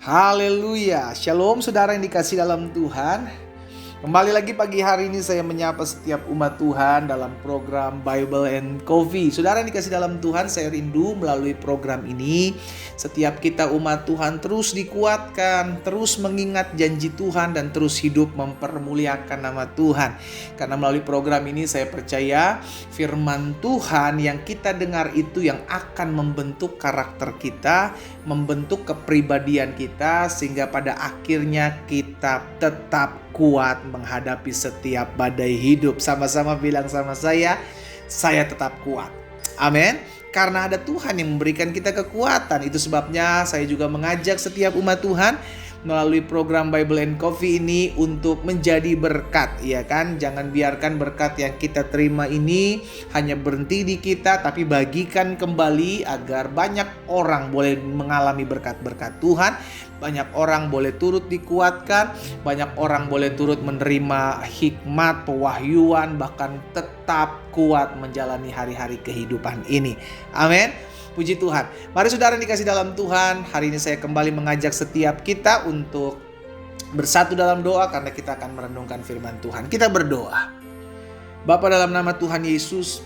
Haleluya. Shalom saudara yang dikasih dalam Tuhan. Kembali lagi pagi hari ini saya menyapa setiap umat Tuhan dalam program Bible and Coffee. Saudara yang dikasih dalam Tuhan, saya rindu melalui program ini setiap kita umat Tuhan terus dikuatkan, terus mengingat janji Tuhan dan terus hidup mempermuliakan nama Tuhan. Karena melalui program ini saya percaya firman Tuhan yang kita dengar itu yang akan membentuk karakter kita, membentuk kepribadian kita, sehingga pada akhirnya kita tetap kuat menghadapi setiap badai hidup. Sama-sama bilang sama saya tetap kuat. Amin. Karena ada Tuhan yang memberikan kita kekuatan. Itu sebabnya saya juga mengajak setiap umat Tuhan melalui program Bible and Coffee ini untuk menjadi berkat, ya kan? Jangan biarkan berkat yang kita terima ini hanya berhenti di kita, tapi bagikan kembali agar banyak orang boleh mengalami berkat-berkat Tuhan. Banyak orang boleh turut dikuatkan, banyak orang boleh turut menerima hikmat, pewahyuan, bahkan tetap kuat menjalani hari-hari kehidupan ini. Amin. Puji Tuhan. Mari saudara dikasih dalam Tuhan, hari ini saya kembali mengajak setiap kita untuk bersatu dalam doa karena kita akan merenungkan firman Tuhan. Kita berdoa. Bapa, dalam nama Tuhan Yesus,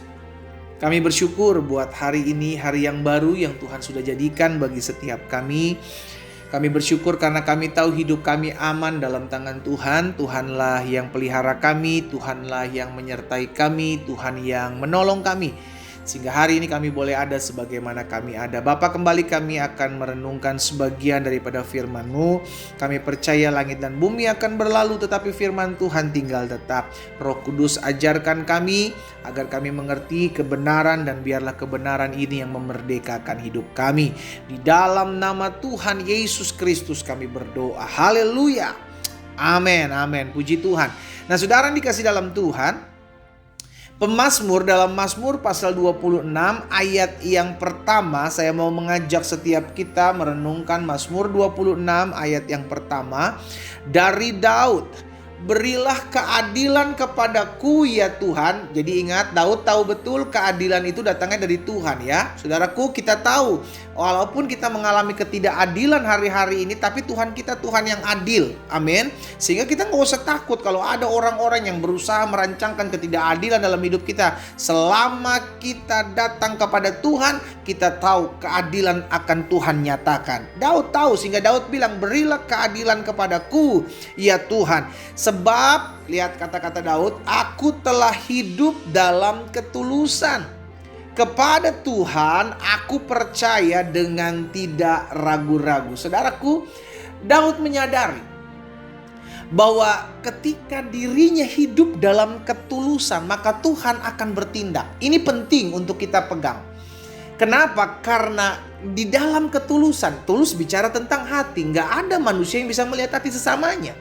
kami bersyukur buat hari ini, hari yang baru yang Tuhan sudah jadikan bagi setiap kami. Kami bersyukur karena kami tahu hidup kami aman dalam tangan Tuhan. Tuhanlah yang pelihara kami, Tuhanlah yang menyertai kami, Tuhan yang menolong kami. Sehingga hari ini kami boleh ada sebagaimana kami ada. Bapa, kembali kami akan merenungkan sebagian daripada firman-Mu. Kami percaya langit dan bumi akan berlalu, tetapi firman Tuhan tinggal tetap. Roh Kudus, ajarkan kami agar kami mengerti kebenaran, dan biarlah kebenaran ini yang memerdekakan hidup kami. Di dalam nama Tuhan Yesus Kristus kami berdoa. Haleluya. Amin, amin. Puji Tuhan. Nah, saudara yang dikasih dalam Tuhan, Pemazmur dalam Mazmur pasal 26 ayat yang pertama, saya mau mengajak setiap kita merenungkan Mazmur 26 ayat yang pertama dari Daud. Berilah keadilan kepadaku ya Tuhan. Jadi ingat, Daud tahu betul keadilan itu datangnya dari Tuhan, ya. Saudaraku, kita tahu walaupun kita mengalami ketidakadilan hari-hari ini, tapi Tuhan kita Tuhan yang adil. Amin. Sehingga kita gak usah takut kalau ada orang-orang yang berusaha merancangkan ketidakadilan dalam hidup kita. Selama kita datang kepada Tuhan, kita tahu keadilan akan Tuhan nyatakan. Daud tahu, sehingga Daud bilang, berilah keadilan kepadaku ya Tuhan. Sebab, lihat kata-kata Daud, aku telah hidup dalam ketulusan. Kepada Tuhan aku percaya dengan tidak ragu-ragu. Saudaraku, Daud menyadari bahwa ketika dirinya hidup dalam ketulusan, maka Tuhan akan bertindak. Ini penting untuk kita pegang. Kenapa? Karena di dalam ketulusan, tulus bicara tentang hati. Nggak ada manusia yang bisa melihat hati sesamanya.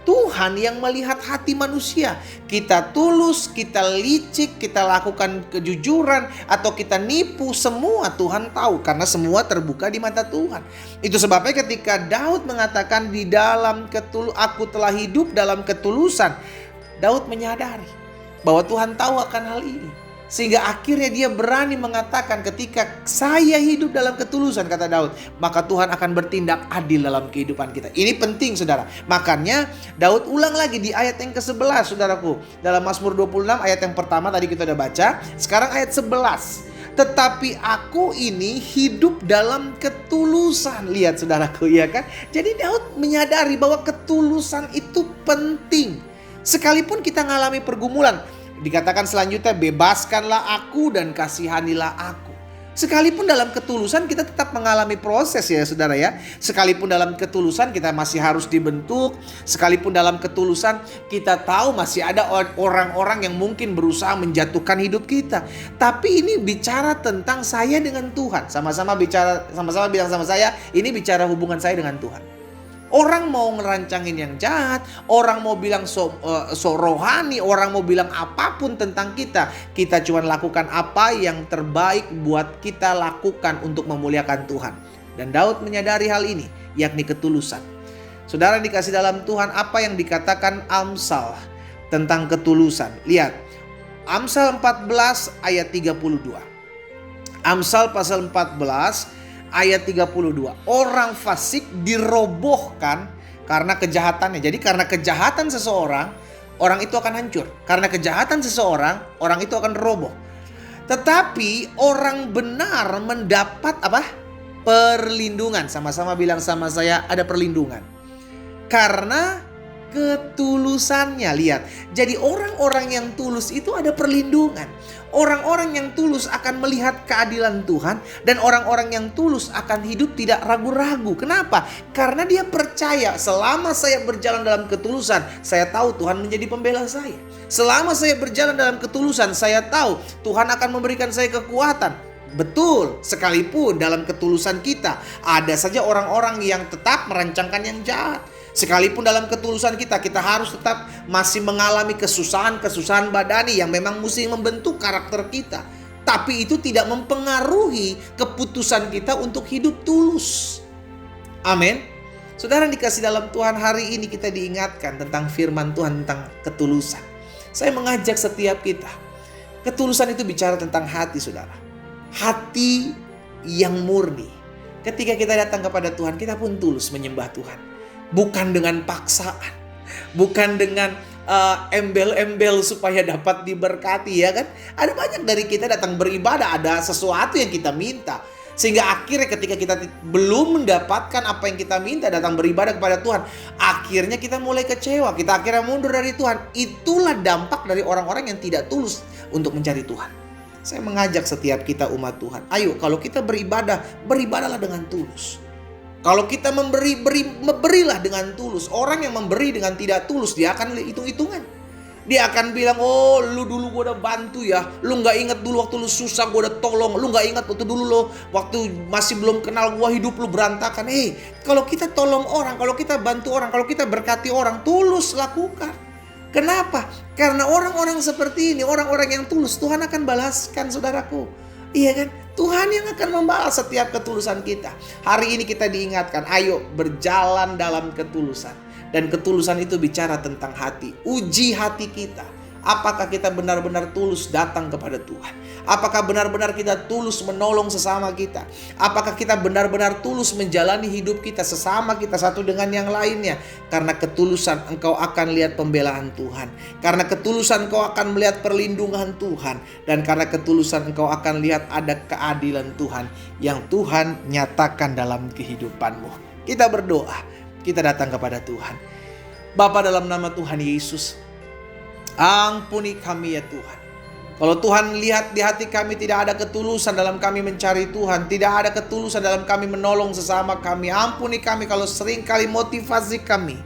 Tuhan yang melihat hati manusia. Kita tulus, kita licik, kita lakukan kejujuran, atau kita nipu, semua Tuhan tahu. Karena semua terbuka di mata Tuhan. Itu sebabnya ketika Daud mengatakan di dalam aku telah hidup dalam ketulusan, Daud menyadari bahwa Tuhan tahu akan hal ini. Sehingga akhirnya dia berani mengatakan, ketika saya hidup dalam ketulusan, kata Daud, maka Tuhan akan bertindak adil dalam kehidupan kita. Ini penting, saudara. Makanya Daud ulang lagi di ayat yang ke-11, saudaraku. Dalam Mazmur 26 ayat yang pertama tadi kita udah baca. Sekarang ayat 11. Tetapi aku ini hidup dalam ketulusan. Lihat saudaraku, ya kan? Jadi Daud menyadari bahwa ketulusan itu penting. Sekalipun kita mengalami pergumulan, dikatakan selanjutnya, bebaskanlah aku dan kasihanilah aku. Sekalipun dalam ketulusan kita tetap mengalami proses, ya saudara, ya. Sekalipun dalam ketulusan kita masih harus dibentuk. Sekalipun dalam ketulusan kita tahu masih ada orang-orang yang mungkin berusaha menjatuhkan hidup kita. Tapi ini bicara tentang saya dengan Tuhan. Sama-sama bilang sama saya, ini bicara hubungan saya dengan Tuhan. Orang mau ngerancangin yang jahat, orang mau bilang so rohani, orang mau bilang apapun tentang kita. Kita cuma lakukan apa yang terbaik buat kita lakukan untuk memuliakan Tuhan. Dan Daud menyadari hal ini, yakni ketulusan. Saudara dikasih dalam Tuhan, apa yang dikatakan Amsal tentang ketulusan? Lihat, Amsal 14 ayat 32. Amsal pasal 14 ayat 32. Orang fasik dirobohkan karena kejahatannya. Jadi karena kejahatan seseorang, orang itu akan hancur. Karena kejahatan seseorang, orang itu akan roboh. Tetapi orang benar mendapat apa? Perlindungan. Sama-sama bilang sama saya, ada perlindungan. Karena ketulusannya. Lihat, jadi orang-orang yang tulus itu ada perlindungan. Orang-orang yang tulus akan melihat keadilan Tuhan, dan orang-orang yang tulus akan hidup tidak ragu-ragu. Kenapa? Karena dia percaya selama saya berjalan dalam ketulusan, saya tahu Tuhan menjadi pembela saya. Selama saya berjalan dalam ketulusan, saya tahu Tuhan akan memberikan saya kekuatan. Betul, sekalipun dalam ketulusan kita ada saja orang-orang yang tetap merancangkan yang jahat. Sekalipun dalam ketulusan kita harus tetap masih mengalami kesusahan-kesusahan badani yang memang mesti membentuk karakter kita. Tapi itu tidak mempengaruhi keputusan kita untuk hidup tulus. Amin. Saudara dikasih dalam Tuhan, hari ini kita diingatkan tentang firman Tuhan tentang ketulusan. Saya mengajak setiap kita. Ketulusan itu bicara tentang hati, saudara. Hati yang murni. Ketika kita datang kepada Tuhan, kita pun tulus menyembah Tuhan. Bukan dengan paksaan, bukan dengan embel-embel supaya dapat diberkati, ya kan? Ada banyak dari kita datang beribadah, ada sesuatu yang kita minta. Sehingga akhirnya ketika kita belum mendapatkan apa yang kita minta, datang beribadah kepada Tuhan, akhirnya kita mulai kecewa, kita akhirnya mundur dari Tuhan. Itulah dampak dari orang-orang yang tidak tulus untuk mencari Tuhan. Saya mengajak setiap kita umat Tuhan, ayo kalau kita beribadah, beribadahlah dengan tulus. Kalau kita berilah dengan tulus. Orang yang memberi dengan tidak tulus, dia akan hitung-hitungan. Dia akan bilang, oh lu dulu gue udah bantu ya. Lu gak ingat dulu waktu lu susah gue udah tolong. Lu gak ingat waktu dulu lo, waktu masih belum kenal gue, hidup lu berantakan. Kalau kita tolong orang, kalau kita bantu orang, kalau kita berkati orang, tulus lakukan. Kenapa? Karena orang-orang seperti ini, orang-orang yang tulus, Tuhan akan balaskan, saudaraku. Iya kan? Tuhan yang akan membalas setiap ketulusan kita. Hari ini kita diingatkan, ayo berjalan dalam ketulusan. Dan ketulusan itu bicara tentang hati. Uji hati kita. Apakah kita benar-benar tulus datang kepada Tuhan? Apakah benar-benar kita tulus menolong sesama kita? Apakah kita benar-benar tulus menjalani hidup kita sesama kita satu dengan yang lainnya? Karena ketulusan engkau akan lihat pembelaan Tuhan. Karena ketulusan engkau akan melihat perlindungan Tuhan. Dan karena ketulusan engkau akan lihat ada keadilan Tuhan yang Tuhan nyatakan dalam kehidupanmu. Kita berdoa, kita datang kepada Tuhan. Bapa, dalam nama Tuhan Yesus, ampuni kami ya Tuhan. Kalau Tuhan lihat di hati kami tidak ada ketulusan dalam kami mencari Tuhan, tidak ada ketulusan dalam kami menolong sesama kami, ampuni kami kalau seringkali motivasi kami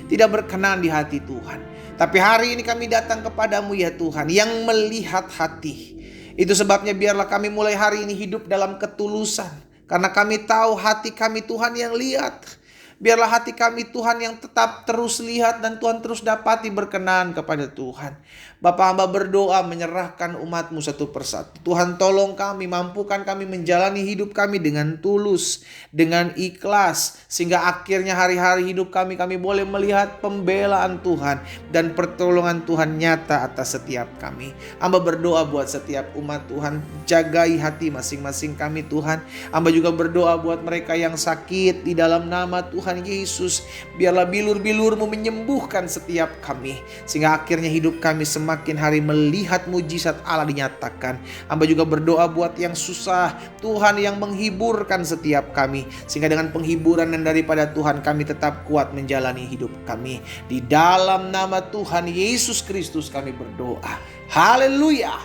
tidak berkenan di hati Tuhan. Tapi hari ini kami datang kepadamu ya Tuhan yang melihat hati. Itu sebabnya biarlah kami mulai hari ini hidup dalam ketulusan. Karena kami tahu hati kami Tuhan yang lihat. Biarlah hati kami Tuhan yang tetap terus lihat dan Tuhan terus dapati berkenan kepada Tuhan. Bapa, hamba berdoa menyerahkan umat-Mu satu persatu. Tuhan tolong kami, mampukan kami menjalani hidup kami dengan tulus, dengan ikhlas. Sehingga akhirnya hari-hari hidup kami boleh melihat pembelaan Tuhan dan pertolongan Tuhan nyata atas setiap kami. Hamba berdoa buat setiap umat Tuhan, jagai hati masing-masing kami Tuhan. Hamba juga berdoa buat mereka yang sakit di dalam nama Tuhan Yesus. Biarlah bilur-bilur-Mu menyembuhkan setiap kami. Sehingga akhirnya hidup kami semakin hari melihat mujizat Allah dinyatakan. Hamba juga berdoa buat yang susah, Tuhan yang menghiburkan setiap kami. Sehingga dengan penghiburan dan daripada Tuhan kami tetap kuat menjalani hidup kami. Di dalam nama Tuhan Yesus Kristus kami berdoa. Haleluya.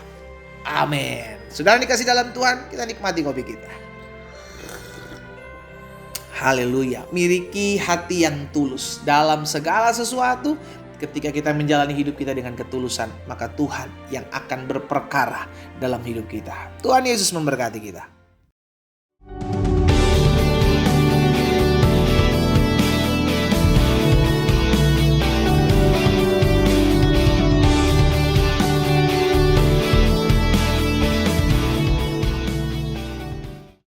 Amin. Saudara dikasih dalam Tuhan, kita nikmati kopi kita. Haleluya. Miliki hati yang tulus dalam segala sesuatu. Ketika kita menjalani hidup kita dengan ketulusan, maka Tuhan yang akan berperkara dalam hidup kita. Tuhan Yesus memberkati kita.